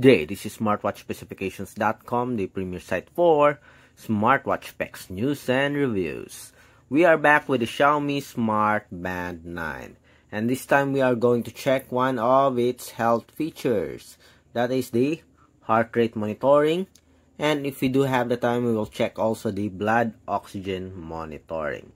day. This is smartwatchspecifications.com, the premier site for smartwatch specs, news, and reviews. We are back with the Xiaomi Smart Band 9. And this time we are going to check one of its health features. That is the heart rate monitoring. And if we do have the time, we will check also the blood oxygen monitoring.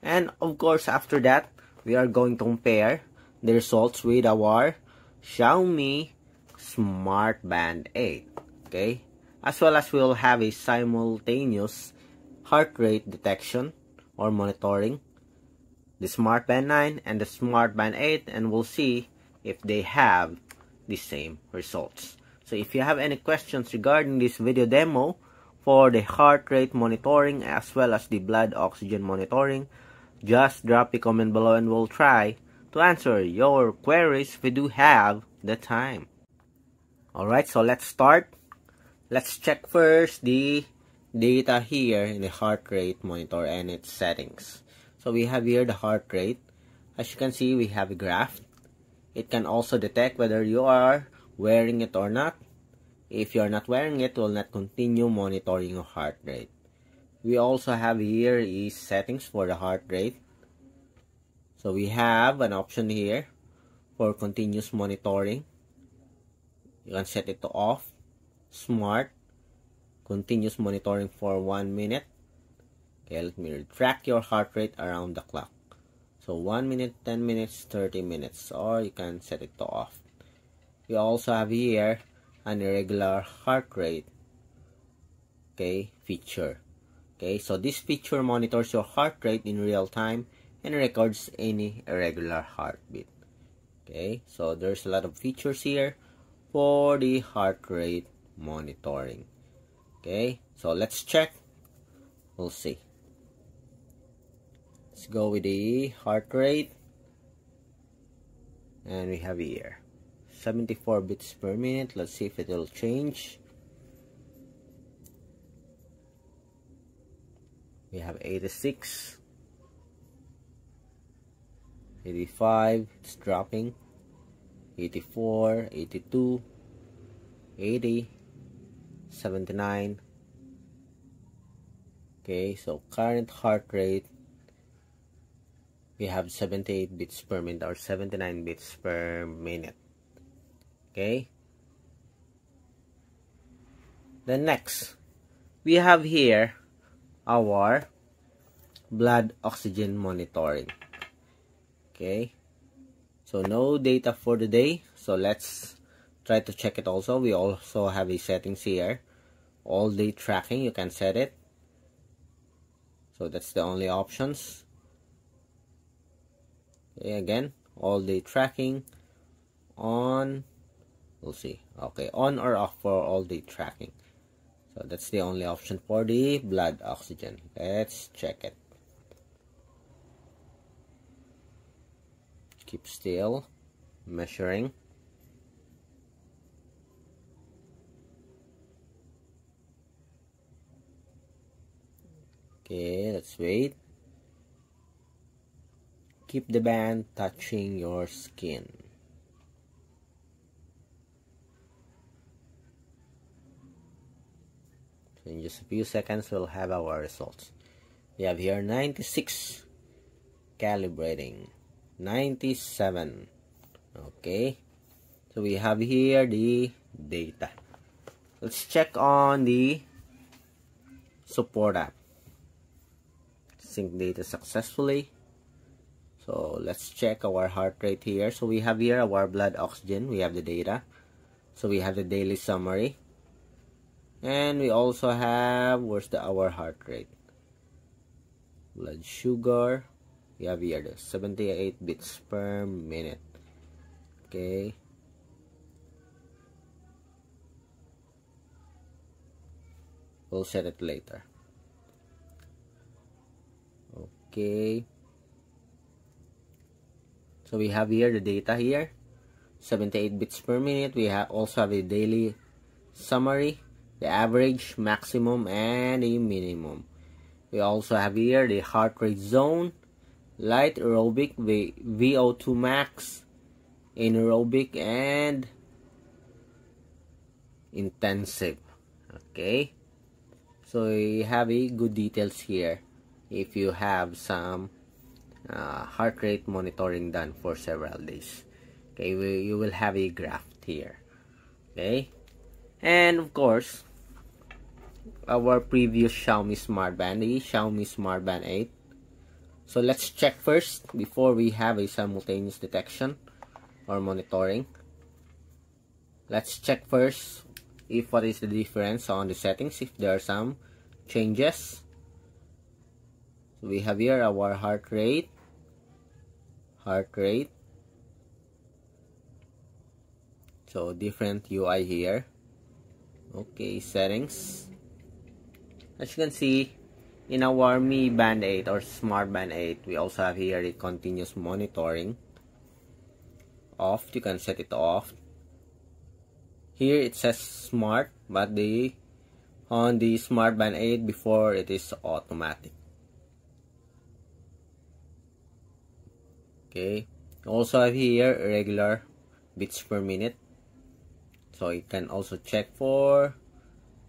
And of course, after that, we are going to compare the results with our Xiaomi Smart Band 8. Okay? As well as we will have a simultaneous heart rate detection or monitoring, the Smart Band 9 and the Smart Band 8, and we'll see if they have the same results. So if you have any questions regarding this video demo for the heart rate monitoring as well as the blood oxygen monitoring, just drop a comment below and we'll try to answer your queries if we do have the time. Alright, so let's start. Let's check first the data here in the heart rate monitor and its settings. So we have here the heart rate. As you can see, we have a graph. It can also detect whether you are wearing it or not. If you are not wearing it, it will not continue monitoring your heart rate. We also have here is settings for the heart rate. So we have an option here for continuous monitoring. You can set it to off, smart, continuous monitoring for 1 minute. Okay, let me track your heart rate around the clock. So 1 minute, 10 minutes, 30 minutes, or you can set it to off. We also have here an irregular heart rate, okay, feature. Okay, so this feature monitors your heart rate in real time and records any irregular heartbeat. Okay, so there's a lot of features here for the heart rate monitoring. Okay, so let's check. We'll see. Let's go with the heart rate. And we have here 74 beats per minute. Let's see if it will change. We have 86. 85, it's dropping. 84, 82, 80, 79. Okay, so current heart rate, we have 78 beats per minute or 79 beats per minute. Okay. Then next, we have here our blood oxygen monitoring. Okay, so no data for the day, so let's try to check it also. We also have a settings here, all day tracking. You can set it, so that's the only options. Okay, again, all day tracking on, we'll see. Okay, on or off for all day tracking. So that's the only option for the blood oxygen. Let's check it. Keep still, measuring. Okay, let's wait. Keep the band touching your skin. So in just a few seconds, we'll have our results. We have here 96, calibrating. 97. Okay, so we have here the data. Let's check on the support app. Sync data successfully. So let's check our heart rate here. So we have here our blood oxygen. We have the data. So we have the daily summary. And we also have, where's our heart rate? Blood sugar. We have here the 78 beats per minute. Okay. We'll set it later. Okay. So we have here the data here. 78 beats per minute. We also have a daily summary, the average, maximum, and a minimum. We also have here the heart rate zone, light aerobic, VO2 max, anaerobic, and intensive. Okay, so you have a good details here if you have some heart rate monitoring done for several days. Okay, you will have a graph here. Okay, and of course our previous Xiaomi Smart Band, the Xiaomi Smart Band 8. So let's check first before we have a simultaneous detection or monitoring. Let's check first if what is the difference on the settings, if there are some changes. So we have here our heart rate. So different UI here. Okay, settings. As you can see, in our Mi Band 8 or Smart Band 8, we also have here the continuous monitoring. Off, you can set it off. Here it says smart, but on the Smart Band 8 before it is automatic. Okay, also have here regular beats per minute, so you can also check for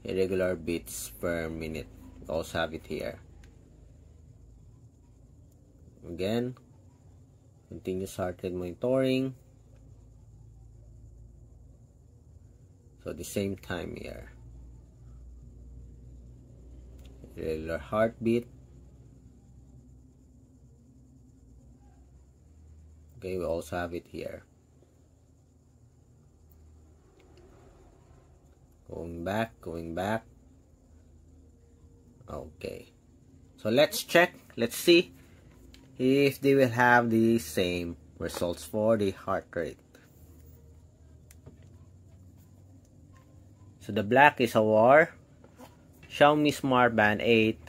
irregular beats per minute. We also have it here. Again, continuous heart rate monitoring. So the same time here. Irregular heartbeat. Okay, we also have it here. Going back. Okay. So let's check. Let's see if they will have the same results for the heart rate. So the black is our Xiaomi Smart Band 8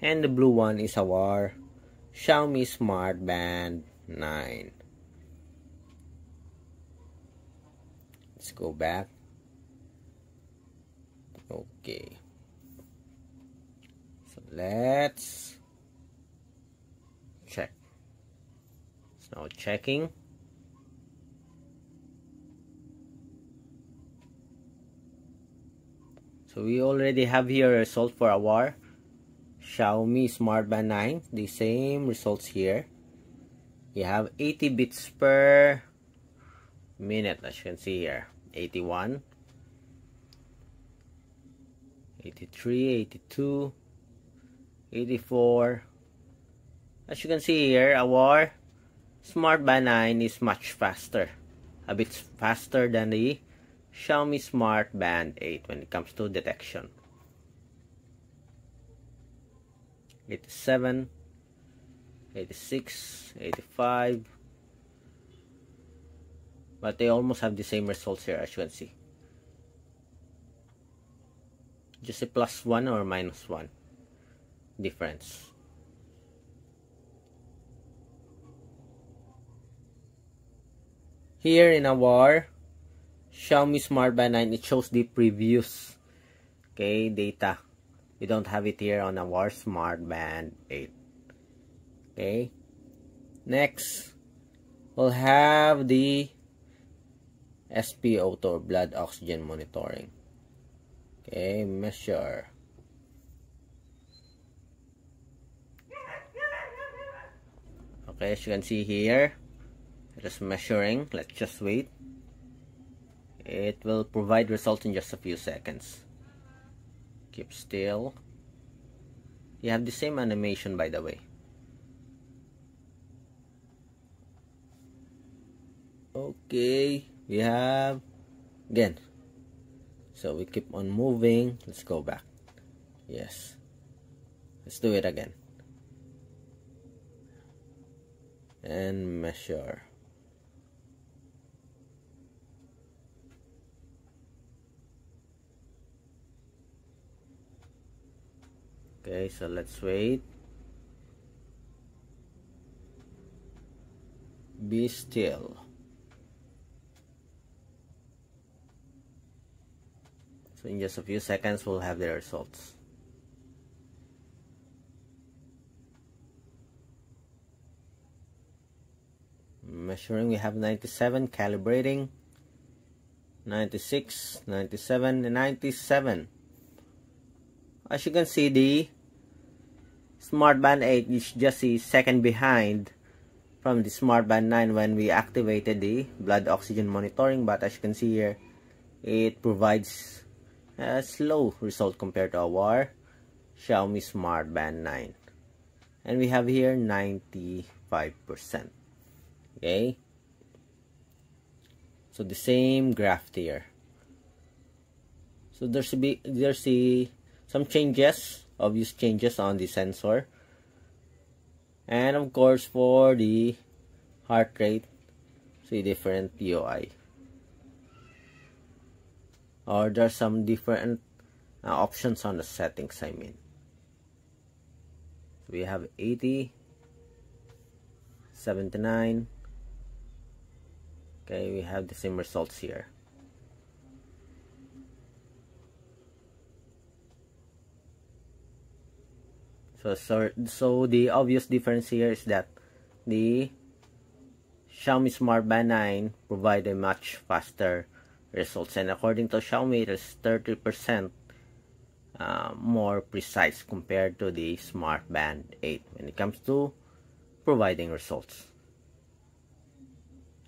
and the blue one is our Xiaomi Smart Band 9. Let's go back. Okay. So let's check. It's now checking. So we already have here a result for our Xiaomi Smart Band 9. The same results here. You have 80 beats per minute, as you can see here. 81, 83, 82, 84. As you can see here, our Smart Band 9 is much faster. A bit faster than the Xiaomi Smart Band 8 when it comes to detection. 87, 86, 85. But they almost have the same results here, as you can see. Just a +1 or -1 difference. Here in our Xiaomi Smart Band 9, it shows the previous data. We don't have it here on our Smart Band 8. Okay. Next, we'll have the SpO2 blood oxygen monitoring. Okay, measure. Okay, as you can see here, it is measuring. Let's just wait. It will provide results in just a few seconds. Keep still. You have the same animation, by the way. Okay, we have again. So we keep on moving. Let's go back. Yes. Let's do it again. And measure. Okay, so let's wait. Be still. So in just a few seconds, we'll have the results. Measuring, we have 97, calibrating. 96, 97, and 97. As you can see, the Smart Band 8 is just a second behind from the Smart Band 9 when we activated the blood oxygen monitoring, but as you can see here, it provides a slow result compared to our Xiaomi Smart Band 9. And we have here 95%. Okay, so the same graph here. So there's some changes, obvious changes on the sensor, and of course for the heart rate, see different POI, or there's some different options on the settings. I mean, we have 80, 79. Okay, we have the same results here. So the obvious difference here is that the Xiaomi Smart Band 9 provide a much faster results, and according to Xiaomi, it is 30% more precise compared to the Smart Band 8 when it comes to providing results.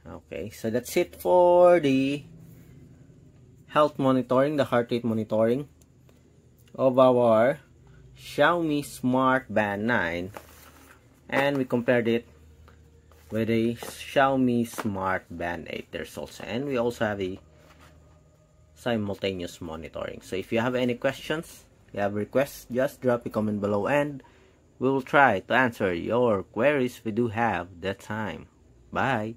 Okay, so that's it for the health monitoring, the heart rate monitoring of our Xiaomi Smart Band 9, and we compared it with a Xiaomi Smart Band 8 results, and we also have a simultaneous monitoring. So if you have any questions, you have requests, just drop a comment below and we will try to answer your queries if we do have the time. Bye.